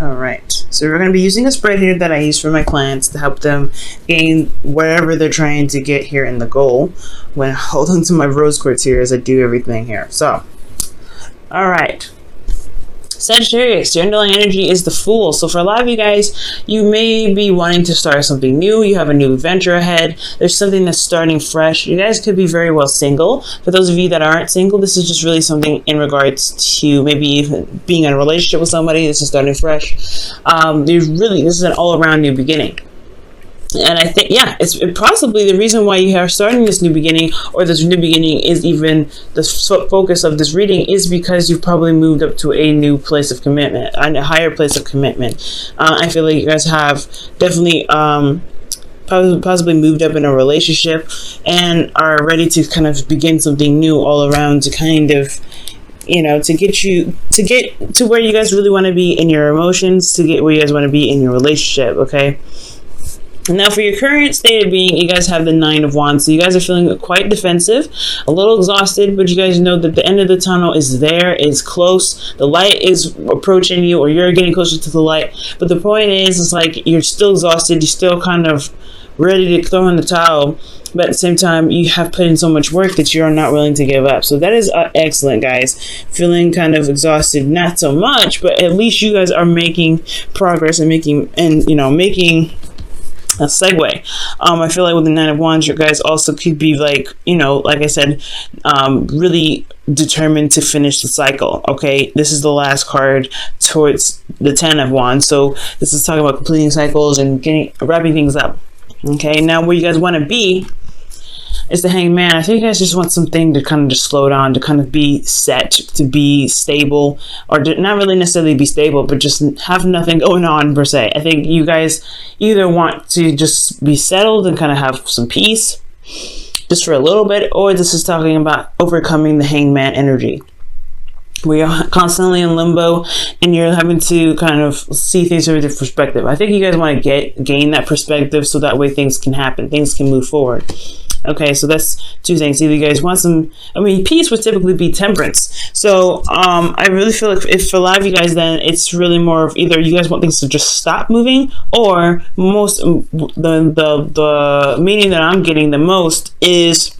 All right, so we're going to be using a spread here that I use for my clients to help them gain whatever they're trying to get here in the goal. When I hold on to my rose quartz here as I do everything here. So, all right. Sagittarius, your underlying energy is the Fool. So for a lot of you guys, you may be wanting to start something new. You have a new venture ahead. There's something that's starting fresh. You guys could be very well single. For those of you that aren't single, this is just really something in regards to maybe even being in a relationship with somebody. This is starting fresh. This is an all-around new beginning. And I think, yeah, it's possibly the reason why you are starting this new beginning, or this new beginning is even the focus of this reading, is because you've probably moved up to a new place of commitment, a higher place of commitment. I feel like you guys have definitely possibly moved up in a relationship and are ready to kind of begin something new all around, to kind of, you know, to get to where you guys really want to be in your emotions, to get where you guys want to be in your relationship, okay? Now, for your current state of being, you guys have the Nine of Wands. So you guys are feeling quite defensive, a little exhausted, but you guys know that the end of the tunnel is there, is close. The light is approaching you, or you're getting closer to the light. But the point is, it's like you're still exhausted. You're still kind of ready to throw in the towel. But at the same time, you have put in so much work that you're not willing to give up. So that is excellent, guys. Feeling kind of exhausted, not so much, but at least you guys are making progress and making a segue. I feel like with the Nine of Wands, you guys also could be like, you know, like I said, really determined to finish the cycle. Okay, this is the last card towards the Ten of Wands. So this is talking about completing cycles and wrapping things up. Okay, now where you guys want to be is the Hangman. I think you guys just want something to kind of just slow down, to kind of be set, to be stable, or not really necessarily be stable, but just have nothing going on per se. I think you guys either want to just be settled and kind of have some peace just for a little bit, or this is talking about overcoming the Hangman energy, where you're constantly in limbo and you're having to kind of see things from a different perspective. I think you guys want to gain that perspective so that way things can happen, things can move forward. Okay, so that's two things. Either you guys want some, peace would typically be temperance. So I really feel like if for a lot of you guys, then it's really more of either you guys want things to just stop moving, or the meaning that I'm getting the most is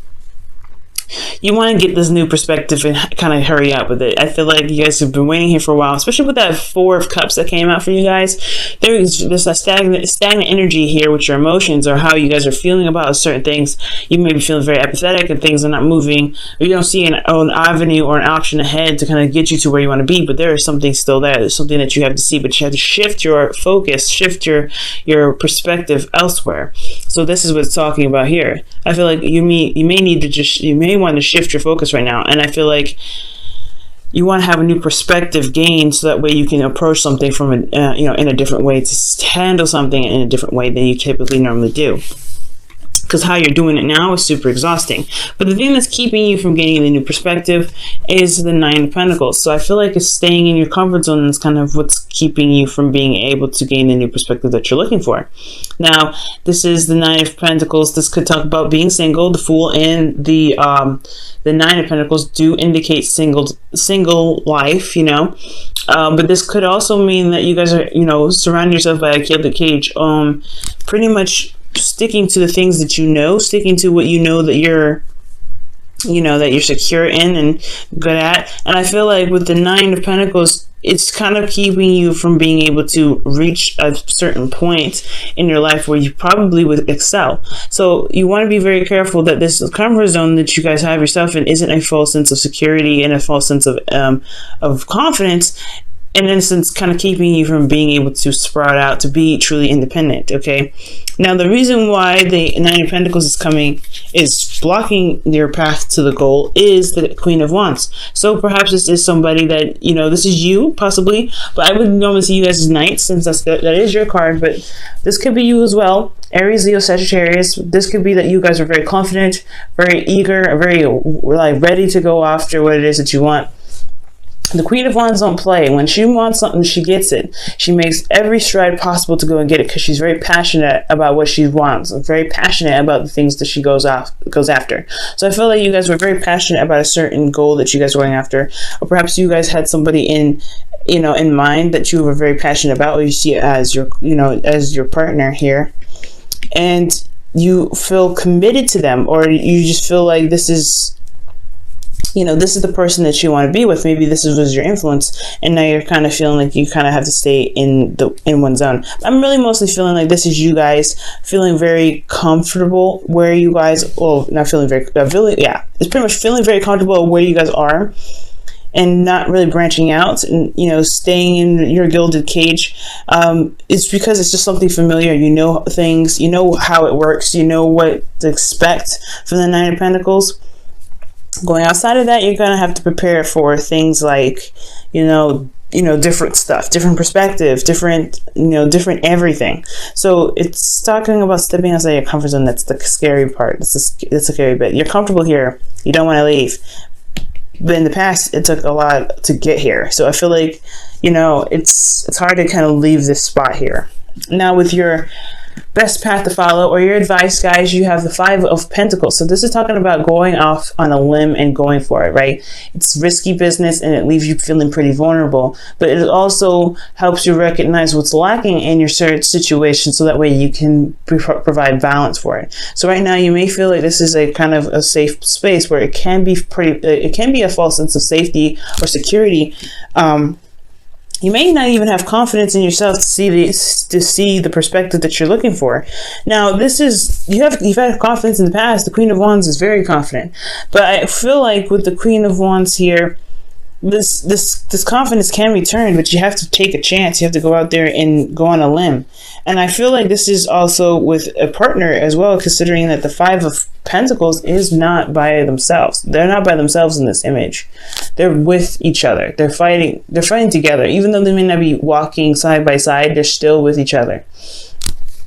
you want to get this new perspective and kind of hurry up with it. I feel like you guys have been waiting here for a while, especially with that Four of Cups that came out for you guys. There's a stagnant energy here with your emotions, or how you guys are feeling about certain things. You may be feeling very apathetic and things are not moving, or you don't see an avenue or an option ahead to kind of get you to where you want to be, but there is something still there. There's something that you have to see, but you have to shift your focus, shift your perspective elsewhere. So this is what it's talking about here. I feel like you may want to shift your focus right now, and I feel like you want to have a new perspective gained, so that way you can approach something from in a different way, to handle something in a different way than you typically normally do, because how you're doing it now is super exhausting. But the thing that's keeping you from gaining the new perspective is the Nine of Pentacles. So I feel like it's staying in your comfort zone is kind of what's keeping you from being able to gain the new perspective that you're looking for. Now, this is the Nine of Pentacles. This could talk about being single. The Fool and the Nine of Pentacles do indicate single life, but this could also mean that you guys are, surrounding yourself by a gilded cage, pretty much sticking to the things that sticking to what that you're secure in and good at. And I feel like with the Nine of Pentacles, it's kind of keeping you from being able to reach a certain point in your life where you probably would excel. So you want to be very careful that this comfort zone that you guys have yourself in isn't a false sense of security and a false sense of confidence, in essence, kind of keeping you from being able to sprout out to be truly independent. Okay, now the reason why the Nine of Pentacles is blocking your path to the goal is the Queen of Wands. So perhaps this is somebody that this is you possibly, but I would normally see you guys as Knights, since that is your card. But this could be you as well, Aries, Leo, Sagittarius. This could be that you guys are very confident, very eager, very ready to go after what it is that you want. The Queen of Wands don't play. When she wants something, she gets it. She makes every stride possible to go and get it, because she's very passionate about what she wants, very passionate about the things that she goes after. So I feel like you guys were very passionate about a certain goal that you guys were going after, or perhaps you guys had somebody in in mind, that you were very passionate about, or you see it as your, as your partner here, and you feel committed to them, or you just feel like this is, this is the person that you want to be with. Maybe this was your influence, and now you're kind of feeling like you kind of have to stay in one zone. I'm really mostly feeling like this is you guys feeling very comfortable where you guys, well, not feeling very, yeah, it's pretty much feeling very comfortable where you guys are, and not really branching out, and staying in your gilded cage. It's because it's just something familiar. You know things, you know how it works, you know what to expect from the Nine of Pentacles. Going outside of that, you're gonna have to prepare for things like, different stuff, different perspective, different everything. So it's talking about stepping outside your comfort zone. That's the scary part. That's the scary bit. You're comfortable here. You don't want to leave. But in the past, it took a lot to get here. So I feel like, it's hard to kind of leave this spot here. Now, with your best path to follow, or your advice, guys, you have the Five of Pentacles. So this is talking about going off on a limb and going for it, right? It's risky business, and it leaves you feeling pretty vulnerable, but it also helps you recognize what's lacking in your certain situation, so that way you can provide balance for it. So right now, you may feel like this is a kind of a safe space where it can be it can be a false sense of safety or security. You may not even have confidence in yourself to see the perspective that you're looking for. Now, you've had confidence in the past. The Queen of Wands is very confident, but I feel like with the Queen of Wands here, this confidence can return, but you have to take a chance. You have to go out there and go on a limb. And I feel like this is also with a partner as well, considering that the Five of Pentacles is not by themselves. They're not by themselves in this image. They're with each other. They're fighting together. Even though they may not be walking side by side, they're still with each other.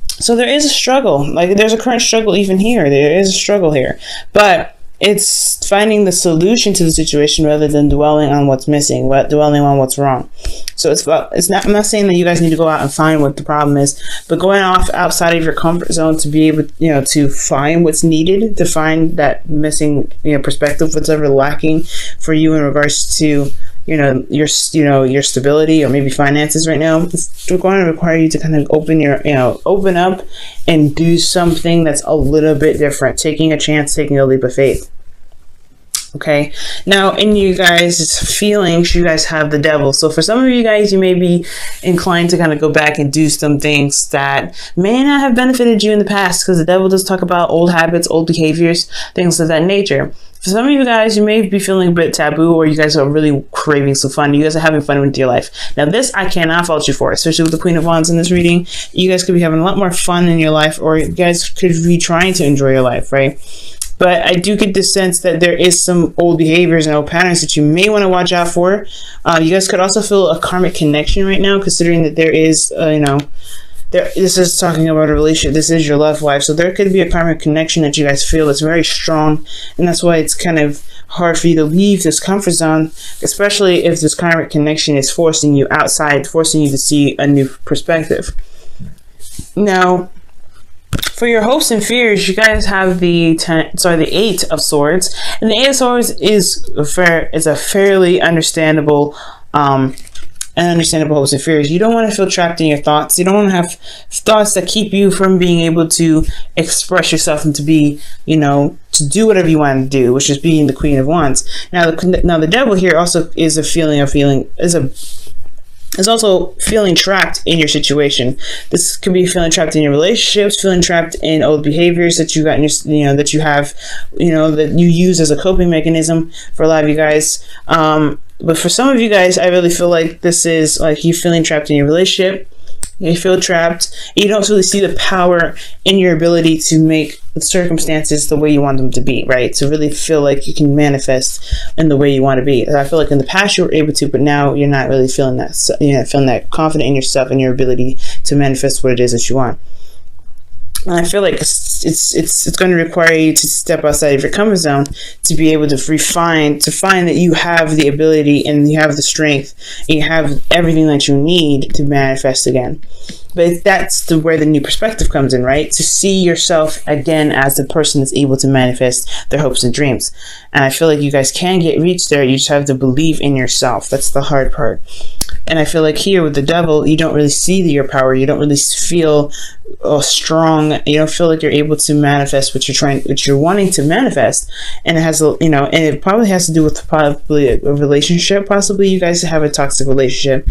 So there is a struggle. Like, there's a current struggle even here. There is a struggle here. But it's finding the solution to the situation rather than dwelling on what's missing, dwelling on what's wrong. So I'm not saying that you guys need to go out and find what the problem is, but going off outside of your comfort zone to be able, to find what's needed, to find that missing, perspective, whatever lacking for you in regards to, your stability or maybe finances right now. It's going to require you to kind of open up and do something that's a little bit different, taking a chance, taking a leap of faith. Okay, now in you guys' feelings, you guys have the Devil. So for some of you guys, you may be inclined to kind of go back and do some things that may not have benefited you in the past, because the Devil does talk about old habits, old behaviors, things of that nature. For some of you guys, you may be feeling a bit taboo, or you guys are really craving some fun. You guys are having fun with your life. Now this, I cannot fault you for, especially with the Queen of Wands in this reading. You guys could be having a lot more fun in your life, or you guys could be trying to enjoy your life, right? But I do get the sense that there is some old behaviors and old patterns that you may want to watch out for. You guys could also feel a karmic connection right now, considering that there is, this is talking about a relationship. This is your love life. So there could be a karmic connection that you guys feel that's very strong. And that's why it's kind of hard for you to leave this comfort zone, especially if this karmic connection is forcing you outside, forcing you to see a new perspective. Now, for your hopes and fears, you guys have the Eight of Swords, and the Eight of Swords is a fairly understandable hopes and fears. You don't want to feel trapped in your thoughts. You don't want to have thoughts that keep you from being able to express yourself and to be, to do whatever you want to do, which is being the Queen of Wands. Now the Devil here also is is also feeling trapped in your situation. This could be feeling trapped in your relationships, feeling trapped in old behaviors that you got in your, that you use as a coping mechanism for a lot of you guys. But for some of you guys, I really feel like this is like you feeling trapped in your relationship. You feel trapped. You don't really see the power in your ability to make the circumstances the way you want them to be, right? To really feel like you can manifest in the way you want to be. I feel like in the past you were able to, but now you're not really feeling that. You're not feeling that confident in yourself and your ability to manifest what it is that you want. And I feel like it's going to require you to step outside of your comfort zone to be able to find that you have the ability and you have the strength and you have everything that you need to manifest again. But that's where the new perspective comes in, right? To see yourself again as the person that's able to manifest their hopes and dreams. And I feel like you guys can reach there. You just have to believe in yourself. That's the hard part. And I feel like here with the Devil, you don't really see your power. You don't really feel strong. You don't feel like you're able to manifest what you're wanting to manifest. And it has, you know, and it probably has to do with probably a relationship. Possibly you guys have a toxic relationship.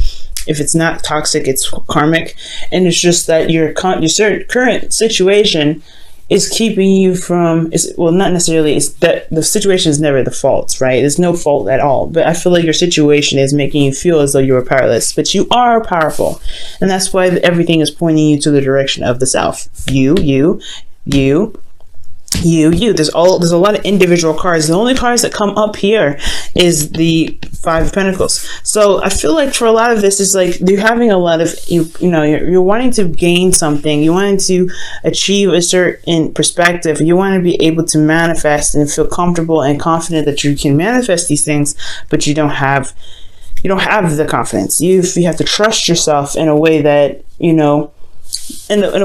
If it's not toxic, it's karmic. And it's just that your current situation is keeping you from, well, not necessarily, it's that the situation is never the fault, right? There's no fault at all. But I feel like your situation is making you feel as though you are powerless, but you are powerful. And that's why everything is pointing you to the direction of the South. You. There's a lot of individual cards. The only cards that come up here is the Five of Pentacles. So I feel like for a lot of this is like you're having a lot of, you're wanting to gain something. You wanting to achieve a certain perspective. You want to be able to manifest and feel comfortable and confident that you can manifest these things, but you don't have the confidence. You have to trust yourself in a way that, in a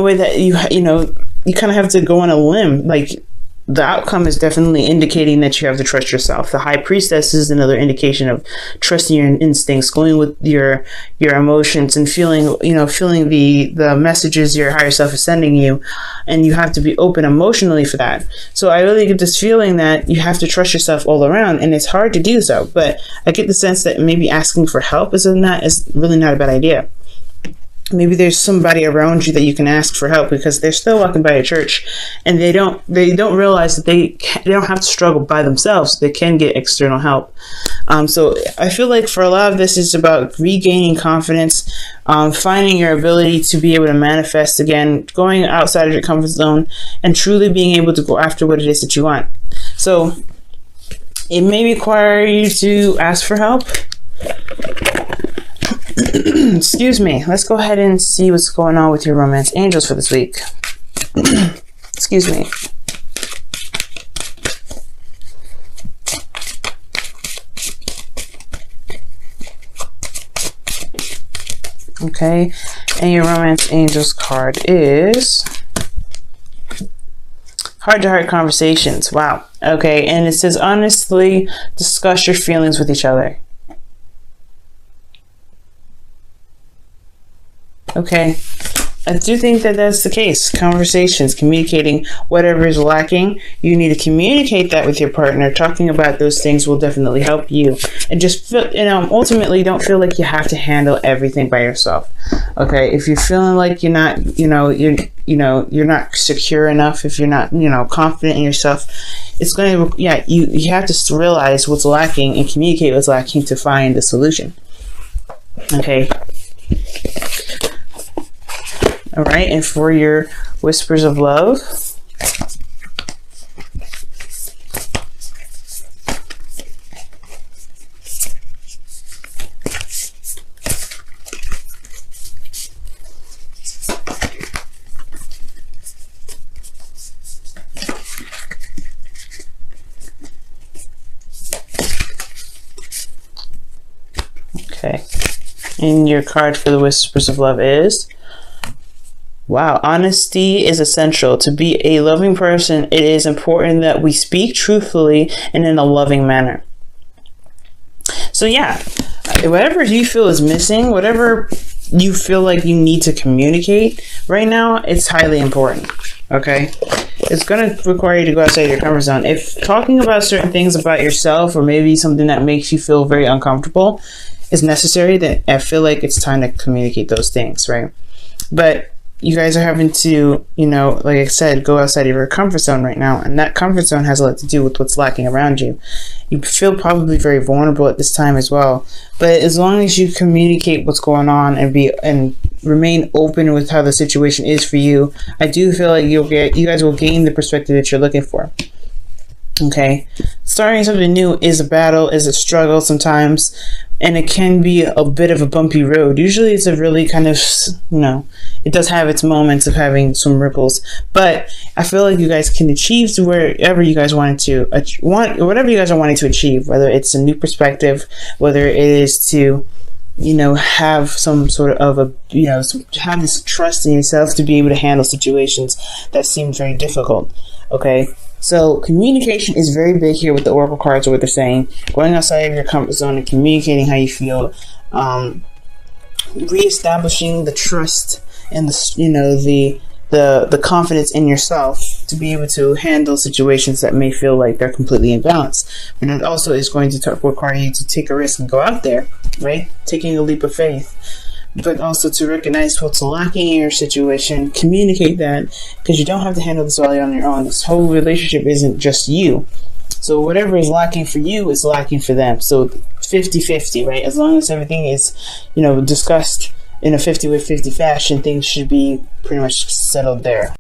way that you kind of have to go on a limb. Like, the outcome is definitely indicating that you have to trust yourself. The High Priestess is another indication of trusting your instincts, going with your emotions, and feeling the messages your higher self is sending you, and you have to be open emotionally for that. So I really get this feeling that you have to trust yourself all around, and it's hard to do so. But I get the sense that maybe asking for help is really not a bad idea. Maybe there's somebody around you that you can ask for help, because they're still walking by a church, and they don't realize that they don't have to struggle by themselves. They can get external help. So I feel like for a lot of this is about regaining confidence, finding your ability to be able to manifest again, going outside of your comfort zone, and truly being able to go after what it is that you want. So it may require you to ask for help. Excuse me. Let's go ahead and see what's going on with your romance angels for this week. Excuse me. Okay. And your romance angels card is heart-to-heart conversations. Wow. Okay. And it says, honestly discuss your feelings with each other. Okay, I do think that that's the case. Conversations, communicating whatever is lacking. You need to communicate that with your partner. Talking about those things will definitely help you. And just feel, ultimately, don't feel like you have to handle everything by yourself. Okay, if you're feeling like you're not, you're not secure enough. If you're not, confident in yourself, it's going to, you have to realize what's lacking and communicate what's lacking to find the solution. Okay. All right, and for your whispers of love, okay, and your card for the whispers of love is, wow, honesty is essential. To be a loving person, it is important that we speak truthfully and in a loving manner. So yeah, whatever you feel is missing, whatever you feel like you need to communicate right now, it's highly important, okay? It's going to require you to go outside your comfort zone. If talking about certain things about yourself, or maybe something that makes you feel very uncomfortable, is necessary, then I feel like it's time to communicate those things, right? But you guys are having to, like I said, go outside of your comfort zone right now. And that comfort zone has a lot to do with what's lacking around you. You feel probably very vulnerable at this time as well. But as long as you communicate what's going on and remain open with how the situation is for you, I do feel like you guys will gain the perspective that you're looking for. Okay, starting something new is a battle, is a struggle sometimes, and it can be a bit of a bumpy road. Usually it's a really kind of, it does have its moments of having some ripples, but I feel like you guys can achieve to whatever you guys whatever you guys are wanting to achieve, whether it's a new perspective, whether it is to, have some sort of have this trust in yourself to be able to handle situations that seem very difficult. Okay. So communication is very big here with the Oracle cards, or what they're saying. Going outside of your comfort zone and communicating how you feel reestablishing the trust and the confidence in yourself to be able to handle situations that may feel like they're completely imbalanced. But it also is going to require you to take a risk and go out there, right? Taking a leap of faith. But also to recognize what's lacking in your situation, communicate that, because you don't have to handle this all on your own. This whole relationship isn't just you. So whatever is lacking for you is lacking for them. So 50-50, right? As long as everything is, discussed in a 50-50 fashion, things should be pretty much settled there.